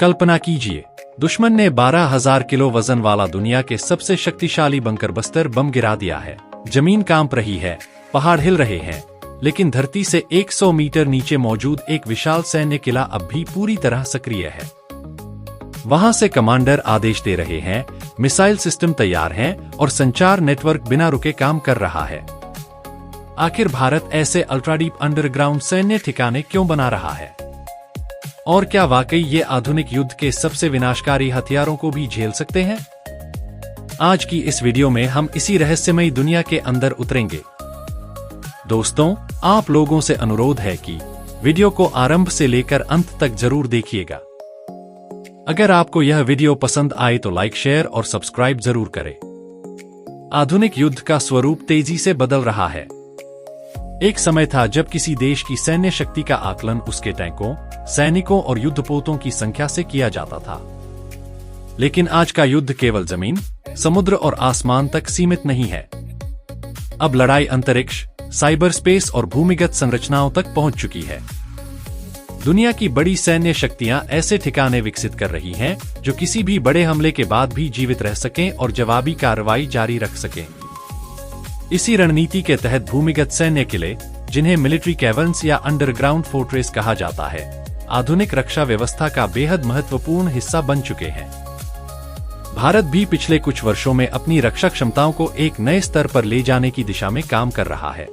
कल्पना कीजिए, दुश्मन ने 12,000 किलो वजन वाला दुनिया के सबसे शक्तिशाली बंकर बस्टर बम गिरा दिया है। जमीन कांप रही है, पहाड़ हिल रहे हैं, लेकिन धरती से 100 मीटर नीचे मौजूद एक विशाल सैन्य किला अब भी पूरी तरह सक्रिय है। वहां से कमांडर आदेश दे रहे हैं, मिसाइल सिस्टम तैयार हैं और संचार नेटवर्क बिना रुके काम कर रहा है। आखिर भारत ऐसे अल्ट्राडीप अंडरग्राउंड सैन्य ठिकाने क्यों बना रहा है? और क्या वाकई ये आधुनिक युद्ध के सबसे विनाशकारी हथियारों को भी झेल सकते हैं? आज की इस वीडियो में हम इसी रहस्यमयी दुनिया के अंदर उतरेंगे। दोस्तों, आप लोगों से अनुरोध है कि वीडियो को आरंभ से लेकर अंत तक जरूर देखिएगा। अगर आपको यह वीडियो पसंद आए तो लाइक, शेयर और सब्सक्राइब जरूर करें। आधुनिक युद्ध का स्वरूप तेजी से बदल रहा है। एक समय था जब किसी देश की सैन्य शक्ति का आकलन उसके टैंकों, सैनिकों और युद्धपोतों की संख्या से किया जाता था। लेकिन आज का युद्ध केवल जमीन, समुद्र और आसमान तक सीमित नहीं है। अब लड़ाई अंतरिक्ष, साइबर स्पेस और भूमिगत संरचनाओं तक पहुंच चुकी है। दुनिया की बड़ी सैन्य शक्तियां ऐसे ठिकाने विकसित कर रही हैं जो किसी भी बड़े हमले के बाद भी जीवित रह सकें और जवाबी कार्रवाई जारी रख सकें। इसी रणनीति के तहत भूमिगत सैन्य किले, जिन्हें मिलिट्री कैवर्न्स या अंडरग्राउंड फोर्ट्रेस कहा जाता है, आधुनिक रक्षा व्यवस्था का बेहद महत्वपूर्ण हिस्सा बन चुके हैं। भारत भी पिछले कुछ वर्षों में अपनी रक्षा क्षमताओं को एक नए स्तर पर ले जाने की दिशा में काम कर रहा है।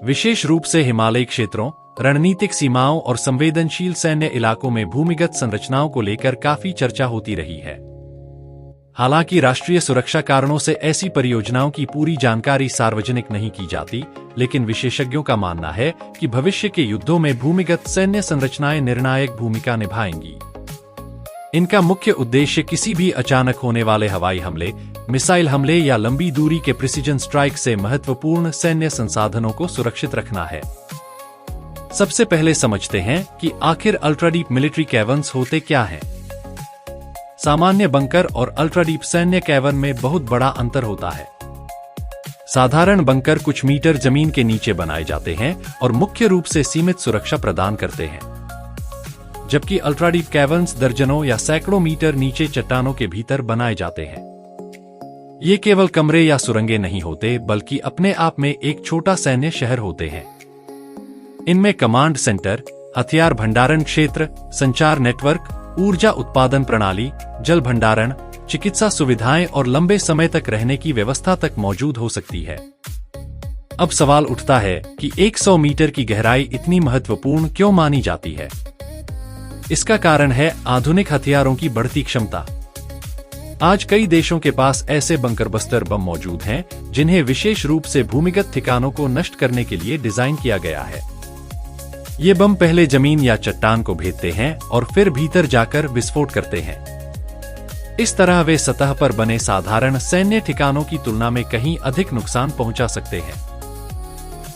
विशेष रूप से हिमालयी क्षेत्रों, रणनीतिक सीमाओं और संवेदनशील सैन्य इलाकों में भूमिगत संरचनाओं को लेकर काफी चर्चा होती रही है। हालांकि राष्ट्रीय सुरक्षा कारणों से ऐसी परियोजनाओं की पूरी जानकारी सार्वजनिक नहीं की जाती, लेकिन विशेषज्ञों का मानना है कि भविष्य के युद्धों में भूमिगत सैन्य संरचनाएं निर्णायक भूमिका निभाएंगी। इनका मुख्य उद्देश्य किसी भी अचानक होने वाले हवाई हमले, मिसाइल हमले या लंबी दूरी के प्रिसिजन स्ट्राइक से महत्वपूर्ण सैन्य संसाधनों को सुरक्षित रखना है। सबसे पहले समझते हैं कि आखिर अल्ट्राडीप मिलिट्री कैवर्न्स होते क्या हैं। सामान्य बंकर और अल्ट्राडीप सैन्य कैवर्न में बहुत बड़ा अंतर होता है। साधारण बंकर कुछ मीटर जमीन के नीचे बनाए जाते हैं और मुख्य रूप से सीमित सुरक्षा प्रदान करते हैं, जबकि अल्ट्राडीप कैवर्न्स दर्जनों या सैकड़ों मीटर नीचे चट्टानों के भीतर बनाए जाते हैं। ये केवल कमरे या सुरंगें नहीं होते, बल्कि अपने आप में एक छोटा सैन्य शहर होते हैं। इनमें कमांड सेंटर, हथियार भंडारण क्षेत्र, संचार नेटवर्क, ऊर्जा उत्पादन प्रणाली, जल भंडारण, चिकित्सा सुविधाएं और लंबे समय तक रहने की व्यवस्था तक मौजूद हो सकती है। अब सवाल उठता है कि 100 मीटर की गहराई इतनी महत्वपूर्ण क्यों मानी जाती है? इसका कारण है आधुनिक हथियारों की बढ़ती क्षमता। आज कई देशों के पास ऐसे बंकर बस्टर बम मौजूद हैं जिन्हें विशेष रूप से भूमिगत ठिकानों को नष्ट करने के लिए डिजाइन किया गया है। ये बम पहले जमीन या चट्टान को भेदते हैं और फिर भीतर जाकर विस्फोट करते हैं। इस तरह वे सतह पर बने साधारण सैन्य ठिकानों की तुलना में कहीं अधिक नुकसान पहुंचा सकते हैं।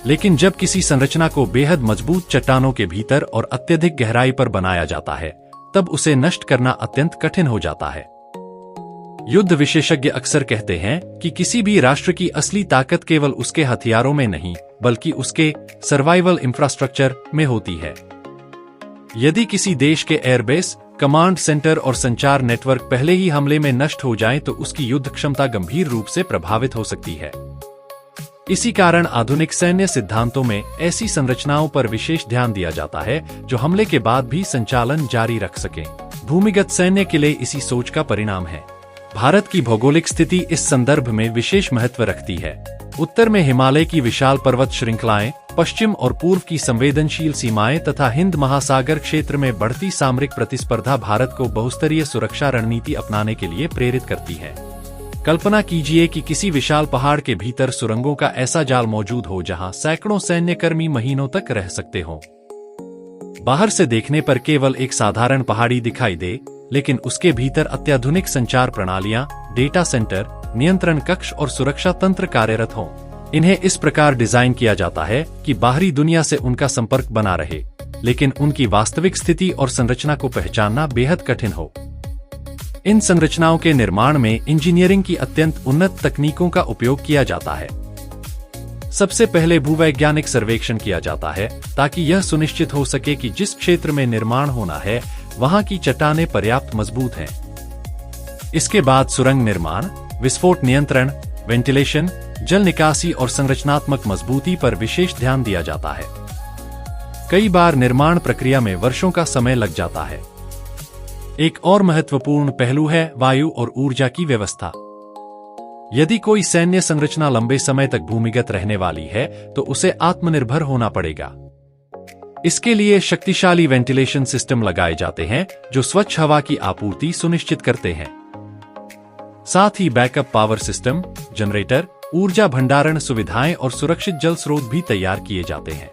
लेकिन जब किसी संरचना को बेहद मजबूत चट्टानों के भीतर और अत्यधिक गहराई पर बनाया जाता है, तब उसे नष्ट करना अत्यंत कठिन हो जाता है। युद्ध विशेषज्ञ अक्सर कहते हैं कि किसी भी राष्ट्र की असली ताकत केवल उसके हथियारों में नहीं, बल्कि उसके सर्वाइवल इंफ्रास्ट्रक्चर में होती है। यदि किसी देश के एयरबेस, कमांड सेंटर और संचार नेटवर्क पहले ही हमले में नष्ट हो जाएं, तो उसकी युद्ध क्षमता गंभीर रूप से प्रभावित हो सकती है। इसी कारण आधुनिक सैन्य सिद्धांतों में ऐसी संरचनाओं पर विशेष ध्यान दिया जाता है जो हमले के बाद भी संचालन जारी रख सकें। भूमिगत सैन्य किले इसी सोच का परिणाम है। भारत की भौगोलिक स्थिति इस संदर्भ में विशेष महत्व रखती है। उत्तर में हिमालय की विशाल पर्वत श्रृंखलाएं, पश्चिम और पूर्व की संवेदनशील सीमाएं तथा हिंद महासागर क्षेत्र में बढ़ती सामरिक प्रतिस्पर्धा भारत को बहुस्तरीय सुरक्षा रणनीति अपनाने के लिए प्रेरित करती है। कल्पना कीजिए कि किसी विशाल पहाड़ के भीतर सुरंगों का ऐसा जाल मौजूद हो जहां सैकड़ों सैन्यकर्मी महीनों तक रह सकते हों। बाहर से देखने पर केवल एक साधारण पहाड़ी दिखाई दे, लेकिन उसके भीतर अत्याधुनिक संचार प्रणालियां, डेटा सेंटर, नियंत्रण कक्ष और सुरक्षा तंत्र कार्यरत हों। इन्हें इस प्रकार डिजाइन किया जाता है कि बाहरी दुनिया से उनका संपर्क बना रहे, लेकिन उनकी वास्तविक स्थिति और संरचना को पहचानना बेहद कठिन हो। इन संरचनाओं के निर्माण में इंजीनियरिंग की अत्यंत उन्नत तकनीकों का उपयोग किया जाता है। सबसे पहले भूवैज्ञानिक सर्वेक्षण किया जाता है ताकि यह सुनिश्चित हो सके कि जिस क्षेत्र में निर्माण होना है वहां की चट्टानें पर्याप्त मजबूत हैं। इसके बाद सुरंग निर्माण, विस्फोट नियंत्रण, वेंटिलेशन, जल निकासी और संरचनात्मक मजबूती पर विशेष ध्यान दिया जाता है। कई बार निर्माण प्रक्रिया में वर्षों का समय लग जाता है। एक और महत्वपूर्ण पहलू है वायु और ऊर्जा की व्यवस्था। यदि कोई सैन्य संरचना लंबे समय तक भूमिगत रहने वाली है तो उसे आत्मनिर्भर होना पड़ेगा। इसके लिए शक्तिशाली वेंटिलेशन सिस्टम लगाए जाते हैं जो स्वच्छ हवा की आपूर्ति सुनिश्चित करते हैं। साथ ही बैकअप पावर सिस्टम, जनरेटर, ऊर्जा भंडारण सुविधाएं और सुरक्षित जल स्रोत भी तैयार किए जाते हैं।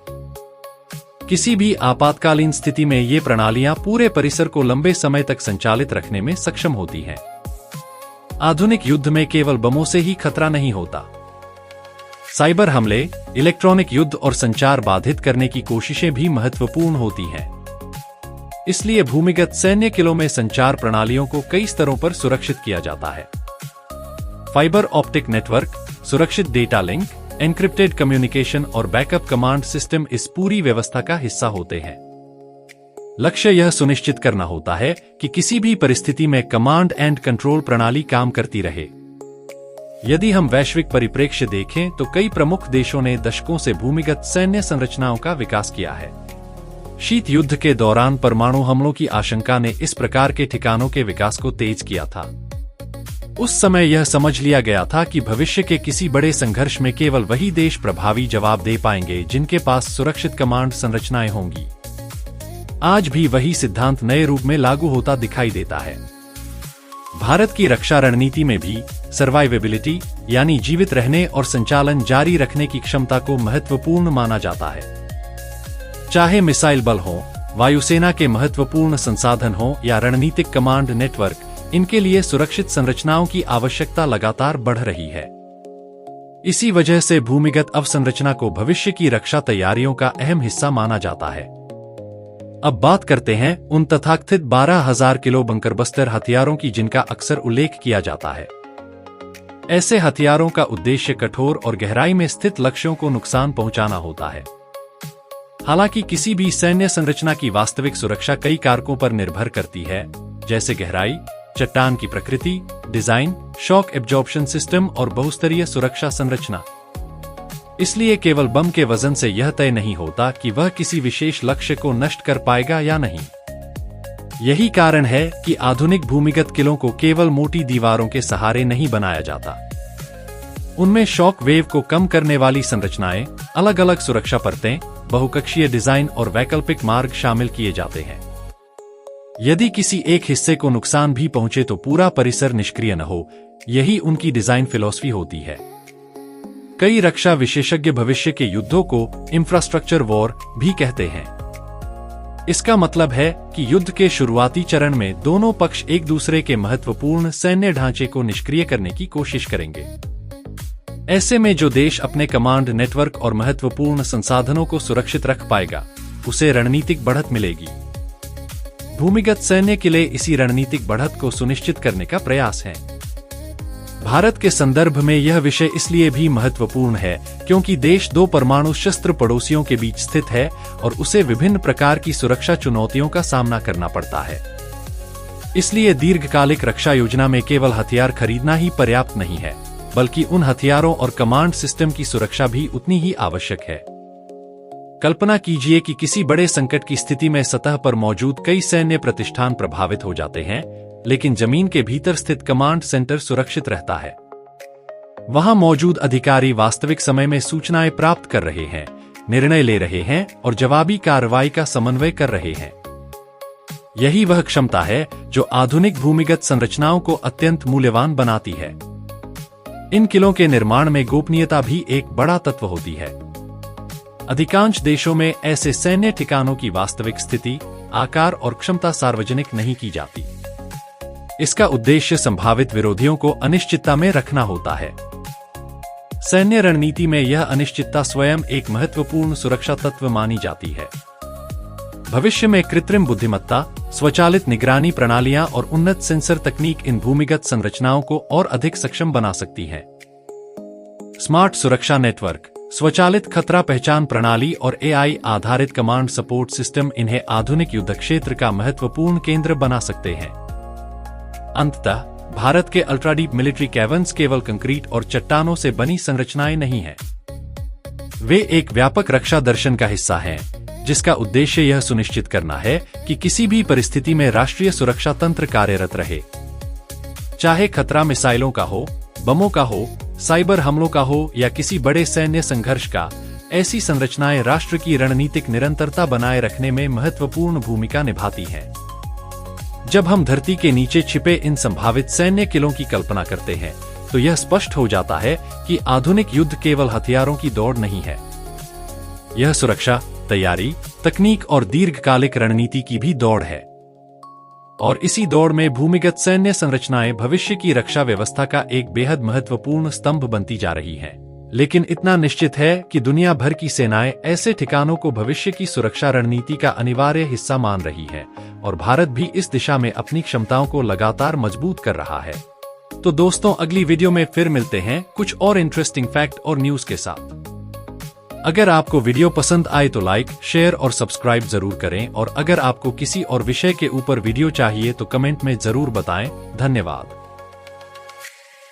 किसी भी आपातकालीन स्थिति में ये प्रणालियां पूरे परिसर को लंबे समय तक संचालित रखने में सक्षम होती हैं। आधुनिक युद्ध में केवल बमों से ही खतरा नहीं होता। साइबर हमले, इलेक्ट्रॉनिक युद्ध और संचार बाधित करने की कोशिशें भी महत्वपूर्ण होती हैं। इसलिए भूमिगत सैन्य किलों में संचार प्रणालियों को कई स्तरों पर सुरक्षित किया जाता है। फाइबर ऑप्टिक नेटवर्क, सुरक्षित डेटा लिंक, एन्क्रिप्टेड कम्युनिकेशन और बैकअप कमांड सिस्टम इस पूरी व्यवस्था का हिस्सा होते हैं। लक्ष्य यह सुनिश्चित करना होता है कि किसी भी परिस्थिति में कमांड एंड कंट्रोल प्रणाली काम करती रहे। यदि हम वैश्विक परिप्रेक्ष्य देखें तो कई प्रमुख देशों ने दशकों से भूमिगत सैन्य संरचनाओं का विकास किया है। शीत युद्ध के दौरान परमाणु हमलों की आशंका ने इस प्रकार के ठिकानों के विकास को तेज किया था। उस समय यह समझ लिया गया था कि भविष्य के किसी बड़े संघर्ष में केवल वही देश प्रभावी जवाब दे पाएंगे जिनके पास सुरक्षित कमांड संरचनाएं होंगी। आज भी वही सिद्धांत नए रूप में लागू होता दिखाई देता है। भारत की रक्षा रणनीति में भी सर्वाइवेबिलिटी यानी जीवित रहने और संचालन जारी रखने की क्षमता को महत्वपूर्ण माना जाता है। चाहे मिसाइल बल हो, वायुसेना के महत्वपूर्ण संसाधन हो या रणनीतिक कमांड नेटवर्क, इनके लिए सुरक्षित संरचनाओं की आवश्यकता लगातार बढ़ रही है। इसी वजह से भूमिगत अवसंरचना को भविष्य की रक्षा तैयारियों का अहम हिस्सा माना जाता है। अब बात करते हैं उन तथाकथित 12,000 किलो बंकरबस्टर हथियारों की जिनका अक्सर उल्लेख किया जाता है। ऐसे हथियारों का उद्देश्य कठोर और गहराई में स्थित लक्ष्यों को नुकसान पहुंचाना होता है। हालांकि किसी भी सैन्य संरचना की वास्तविक सुरक्षा कई कारकों पर निर्भर करती है, जैसे गहराई, चट्टान की प्रकृति, डिजाइन, शॉक एब्जॉर्प्शन सिस्टम और बहुस्तरीय सुरक्षा संरचना। इसलिए केवल बम के वजन से यह तय नहीं होता कि वह किसी विशेष लक्ष्य को नष्ट कर पाएगा या नहीं। यही कारण है कि आधुनिक भूमिगत किलों को केवल मोटी दीवारों के सहारे नहीं बनाया जाता। उनमें शॉक वेव को कम करने वाली संरचनाएं, अलग अलग सुरक्षा परतें, बहुकक्षीय डिजाइन और वैकल्पिक मार्ग शामिल किए जाते हैं। यदि किसी एक हिस्से को नुकसान भी पहुंचे तो पूरा परिसर निष्क्रिय न हो, यही उनकी डिजाइन फिलॉसफी होती है। कई रक्षा विशेषज्ञ भविष्य के युद्धों को इंफ्रास्ट्रक्चर वॉर भी कहते हैं। इसका मतलब है कि युद्ध के शुरुआती चरण में दोनों पक्ष एक दूसरे के महत्वपूर्ण सैन्य ढांचे को निष्क्रिय करने की कोशिश करेंगे। ऐसे में जो देश अपने कमांड नेटवर्क और महत्वपूर्ण संसाधनों को सुरक्षित रख पाएगा, उसे रणनीतिक बढ़त मिलेगी। भूमिगत सैन्य किले इसी रणनीतिक बढ़त को सुनिश्चित करने का प्रयास है। भारत के संदर्भ में यह विषय इसलिए भी महत्वपूर्ण है क्योंकि देश दो परमाणु शस्त्र पड़ोसियों के बीच स्थित है और उसे विभिन्न प्रकार की सुरक्षा चुनौतियों का सामना करना पड़ता है। इसलिए दीर्घकालिक रक्षा योजना में केवल हथियार खरीदना ही पर्याप्त नहीं है, बल्कि उन हथियारों और कमांड सिस्टम की सुरक्षा भी उतनी ही आवश्यक है। कल्पना कीजिए कि किसी बड़े संकट की स्थिति में सतह पर मौजूद कई सैन्य प्रतिष्ठान प्रभावित हो जाते हैं, लेकिन जमीन के भीतर स्थित कमांड सेंटर सुरक्षित रहता है। वहां मौजूद अधिकारी वास्तविक समय में सूचनाएं प्राप्त कर रहे हैं, निर्णय ले रहे हैं और जवाबी कार्रवाई का समन्वय कर रहे हैं। यही वह क्षमता है जो आधुनिक भूमिगत संरचनाओं को अत्यंत मूल्यवान बनाती है। इन किलों के निर्माण में गोपनीयता भी एक बड़ा तत्व होती है। अधिकांश देशों में ऐसे सैन्य ठिकानों की वास्तविक स्थिति, आकार और क्षमता सार्वजनिक नहीं की जाती। इसका उद्देश्य संभावित विरोधियों को अनिश्चितता में रखना होता है। सैन्य रणनीति में यह अनिश्चितता स्वयं एक महत्वपूर्ण सुरक्षा तत्व मानी जाती है। भविष्य में कृत्रिम बुद्धिमत्ता, स्वचालित निगरानी प्रणालियां और उन्नत सेंसर तकनीक इन भूमिगत संरचनाओं को और अधिक सक्षम बना सकती हैं। स्मार्ट सुरक्षा नेटवर्क, स्वचालित खतरा पहचान प्रणाली और AI आधारित कमांड सपोर्ट सिस्टम इन्हें आधुनिक युद्ध क्षेत्र का महत्वपूर्ण केंद्र बना सकते हैं। अंततः भारत के अल्ट्राडीप मिलिट्री कैवर्न्स केवल कंक्रीट और चट्टानों से बनी संरचनाएं नहीं हैं। वे एक व्यापक रक्षा दर्शन का हिस्सा हैं, जिसका उद्देश्य यह सुनिश्चित करना है कि किसी भी परिस्थिति में राष्ट्रीय सुरक्षा तंत्र कार्यरत रहे। चाहे खतरा मिसाइलों का हो, बमों का हो, साइबर हमलों का हो या किसी बड़े सैन्य संघर्ष का, ऐसी संरचनाएं राष्ट्र की रणनीतिक निरंतरता बनाए रखने में महत्वपूर्ण भूमिका निभाती हैं। जब हम धरती के नीचे छिपे इन संभावित सैन्य किलों की कल्पना करते हैं, तो यह स्पष्ट हो जाता है कि आधुनिक युद्ध केवल हथियारों की दौड़ नहीं है। यह सुरक्षा, तैयारी, तकनीक और दीर्घकालिक रणनीति की भी दौड़ है। और इसी दौड़ में भूमिगत सैन्य संरचनाएं भविष्य की रक्षा व्यवस्था का एक बेहद महत्वपूर्ण स्तंभ बनती जा रही हैं। लेकिन इतना निश्चित है कि दुनिया भर की सेनाएं ऐसे ठिकानों को भविष्य की सुरक्षा रणनीति का अनिवार्य हिस्सा मान रही है, और भारत भी इस दिशा में अपनी क्षमताओं को लगातार मजबूत कर रहा है। तो दोस्तों, अगली वीडियो में फिर मिलते हैं कुछ और इंटरेस्टिंग फैक्ट और न्यूज के साथ। अगर आपको वीडियो पसंद आए तो लाइक, शेयर और सब्सक्राइब जरूर करें, और अगर आपको किसी और विषय के ऊपर वीडियो चाहिए तो कमेंट में जरूर बताएं। धन्यवाद।